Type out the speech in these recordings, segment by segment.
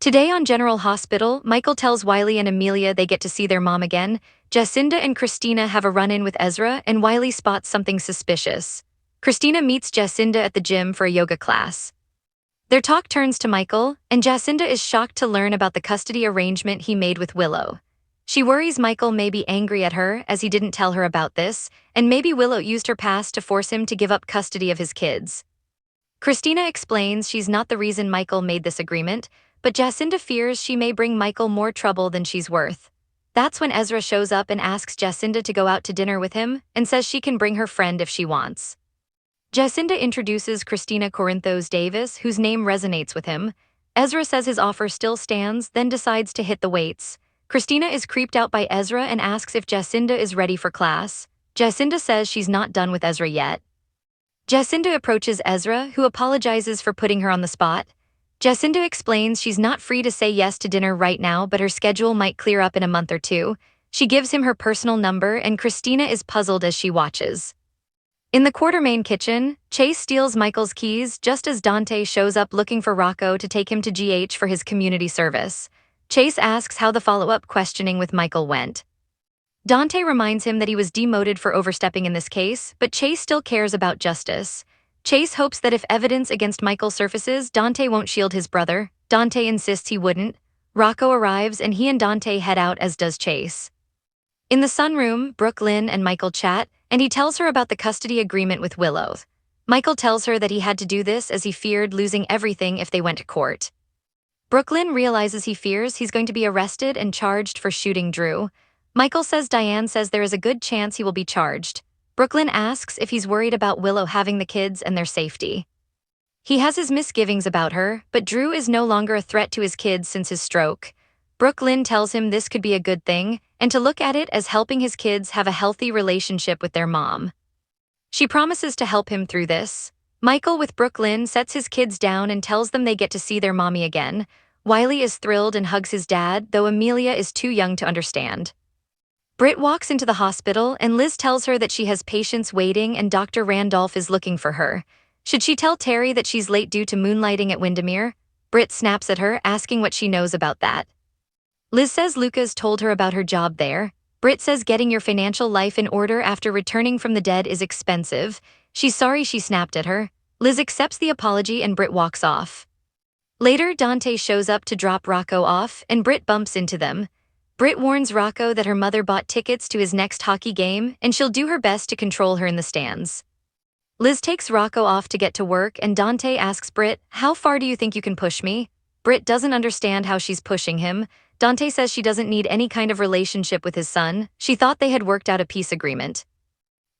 Today on General Hospital, Michael tells Wiley and Amelia they get to see their mom again. Jacinda and Christina have a run-in with Ezra, and Wiley spots something suspicious. Christina meets Jacinda at the gym for a yoga class. Their talk turns to Michael, and Jacinda is shocked to learn about the custody arrangement he made with Willow. She worries Michael may be angry at her as he didn't tell her about this, and maybe Willow used her past to force him to give up custody of his kids. Christina explains she's not the reason Michael made this agreement, but Jacinda fears she may bring Michael more trouble than she's worth. That's when Ezra shows up and asks Jacinda to go out to dinner with him and says she can bring her friend if she wants. Jacinda introduces Christina Corinthos Davis, whose name resonates with him. Ezra says his offer still stands, then decides to hit the weights. Christina is creeped out by Ezra and asks if Jacinda is ready for class. Jacinda says she's not done with Ezra yet. Jacinda approaches Ezra, who apologizes for putting her on the spot. Jacinda explains she's not free to say yes to dinner right now, but her schedule might clear up in a month or two. She gives him her personal number, and Christina is puzzled as she watches. In the Quartermain kitchen, Chase steals Michael's keys just as Dante shows up looking for Rocco to take him to GH for his community service. Chase asks how the follow-up questioning with Michael went. Dante reminds him that he was demoted for overstepping in this case, but Chase still cares about justice. Chase hopes that if evidence against Michael surfaces, Dante won't shield his brother. Dante insists he wouldn't. Rocco arrives and he and Dante head out, as does Chase. In the sunroom, Brooklyn and Michael chat, and he tells her about the custody agreement with Willow. Michael tells her that he had to do this as he feared losing everything if they went to court. Brooklyn realizes he fears he's going to be arrested and charged for shooting Drew. Michael says Diane says there is a good chance he will be charged. Brooklyn asks if he's worried about Willow having the kids and their safety. He has his misgivings about her, but Drew is no longer a threat to his kids since his stroke. Brooklyn tells him this could be a good thing, and to look at it as helping his kids have a healthy relationship with their mom. She promises to help him through this. Michael with Brooklyn sets his kids down and tells them they get to see their mommy again. Wiley is thrilled and hugs his dad, though Amelia is too young to understand. Britt walks into the hospital and Liz tells her that she has patients waiting and Dr. Randolph is looking for her. Should she tell Terry that she's late due to moonlighting at Windermere? Britt snaps at her, asking what she knows about that. Liz says Lucas told her about her job there. Britt says getting your financial life in order after returning from the dead is expensive. She's sorry she snapped at her. Liz accepts the apology and Britt walks off. Later, Dante shows up to drop Rocco off and Britt bumps into them. Britt warns Rocco that her mother bought tickets to his next hockey game and she'll do her best to control her in the stands. Liz takes Rocco off to get to work and Dante asks Britt, "How far do you think you can push me?" Britt doesn't understand how she's pushing him. Dante says she doesn't need any kind of relationship with his son. She thought they had worked out a peace agreement.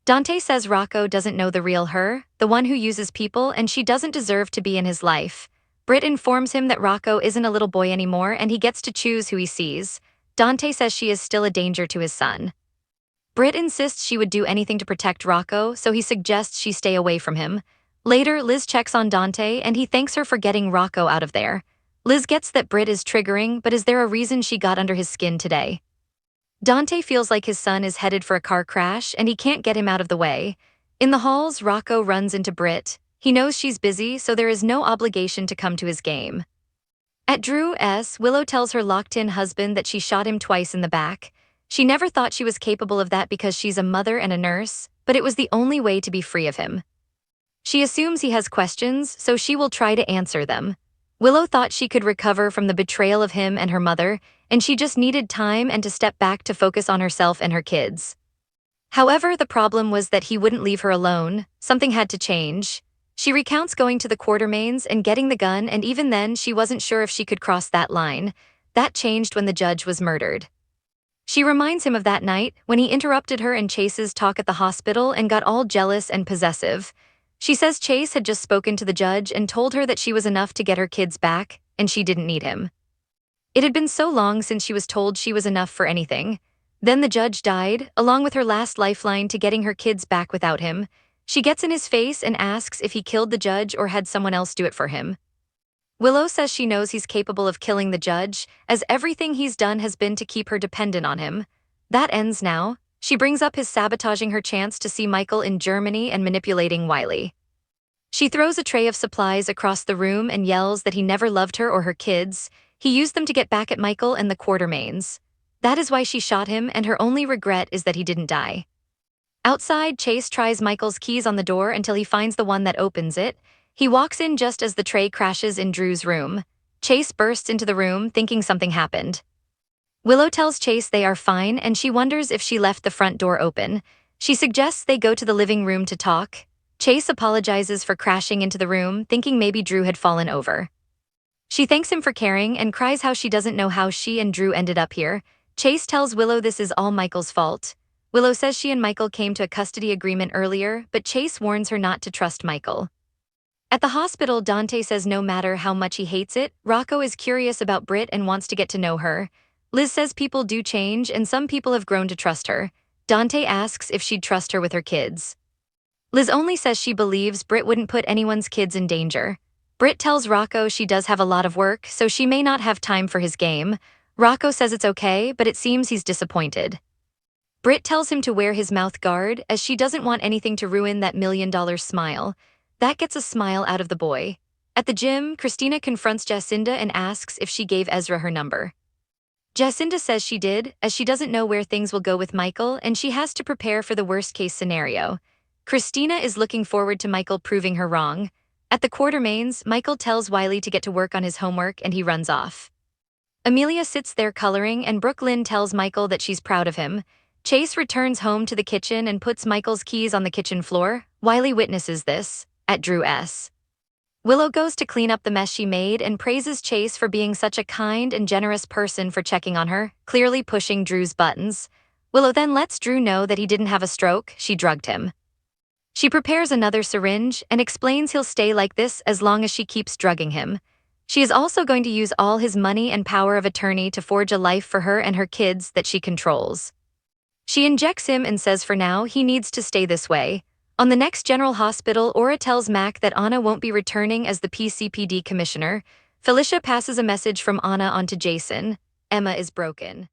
Dante says Rocco doesn't know the real her, the one who uses people, and she doesn't deserve to be in his life. Britt informs him that Rocco isn't a little boy anymore and he gets to choose who he sees. Dante says she is still a danger to his son. Britt insists she would do anything to protect Rocco, so he suggests she stay away from him. Later, Liz checks on Dante and he thanks her for getting Rocco out of there. Liz gets that Britt is triggering, but is there a reason she got under his skin today? Dante feels like his son is headed for a car crash and he can't get him out of the way. In the halls, Rocco runs into Britt. He knows she's busy, so there is no obligation to come to his game. At Drew's, Willow tells her locked-in husband that she shot him twice in the back. She never thought she was capable of that because she's a mother and a nurse, but it was the only way to be free of him. She assumes he has questions, so she will try to answer them. Willow thought she could recover from the betrayal of him and her mother, and she just needed time and to step back to focus on herself and her kids. However, the problem was that he wouldn't leave her alone. Something had to change. She recounts going to the Quartermains and getting the gun, and even then she wasn't sure if she could cross that line. That changed when the judge was murdered. She reminds him of that night when he interrupted her and Chase's talk at the hospital and got all jealous and possessive. She says Chase had just spoken to the judge and told her that she was enough to get her kids back, and she didn't need him. It had been so long since she was told she was enough for anything. Then the judge died, along with her last lifeline to getting her kids back without him. She gets in his face and asks if he killed the judge or had someone else do it for him. Willow says she knows he's capable of killing the judge, as everything he's done has been to keep her dependent on him. That ends now. She brings up his sabotaging her chance to see Michael in Germany and manipulating Wiley. She throws a tray of supplies across the room and yells that he never loved her or her kids. He used them to get back at Michael and the Quartermains. That is why she shot him, and her only regret is that he didn't die. Outside, Chase tries Michael's keys on the door until he finds the one that opens it. He walks in just as the tray crashes in Drew's room. Chase bursts into the room, thinking something happened. Willow tells Chase they are fine, and she wonders if she left the front door open. She suggests they go to the living room to talk. Chase apologizes for crashing into the room, thinking maybe Drew had fallen over. She thanks him for caring and cries how she doesn't know how she and Drew ended up here. Chase tells Willow this is all Michael's fault. Willow says she and Michael came to a custody agreement earlier, but Chase warns her not to trust Michael. At the hospital, Dante says no matter how much he hates it, Rocco is curious about Britt and wants to get to know her. Liz says people do change and some people have grown to trust her. Dante asks if she'd trust her with her kids. Liz only says she believes Britt wouldn't put anyone's kids in danger. Britt tells Rocco she does have a lot of work, so she may not have time for his game. Rocco says it's okay, but it seems he's disappointed. Britt tells him to wear his mouth guard, as she doesn't want anything to ruin that $1 million smile. That gets a smile out of the boy. At the gym, Christina confronts Jacinda and asks if she gave Ezra her number. Jacinda says she did, as she doesn't know where things will go with Michael and she has to prepare for the worst-case scenario. Christina is looking forward to Michael proving her wrong. At the Quartermains, Michael tells Wiley to get to work on his homework and he runs off. Amelia sits there coloring and Brooklyn tells Michael that she's proud of him. Chase returns home to the kitchen and puts Michael's keys on the kitchen floor. Wiley witnesses this, at Drew's. Willow goes to clean up the mess she made and praises Chase for being such a kind and generous person for checking on her, clearly pushing Drew's buttons. Willow then lets Drew know that he didn't have a stroke, she drugged him. She prepares another syringe and explains he'll stay like this as long as she keeps drugging him. She is also going to use all his money and power of attorney to forge a life for her and her kids that she controls. She injects him and says for now he needs to stay this way. On the next General Hospital, Aura tells Mac that Anna won't be returning as the PCPD commissioner. Felicia passes a message from Anna onto Jason. Emma is broken.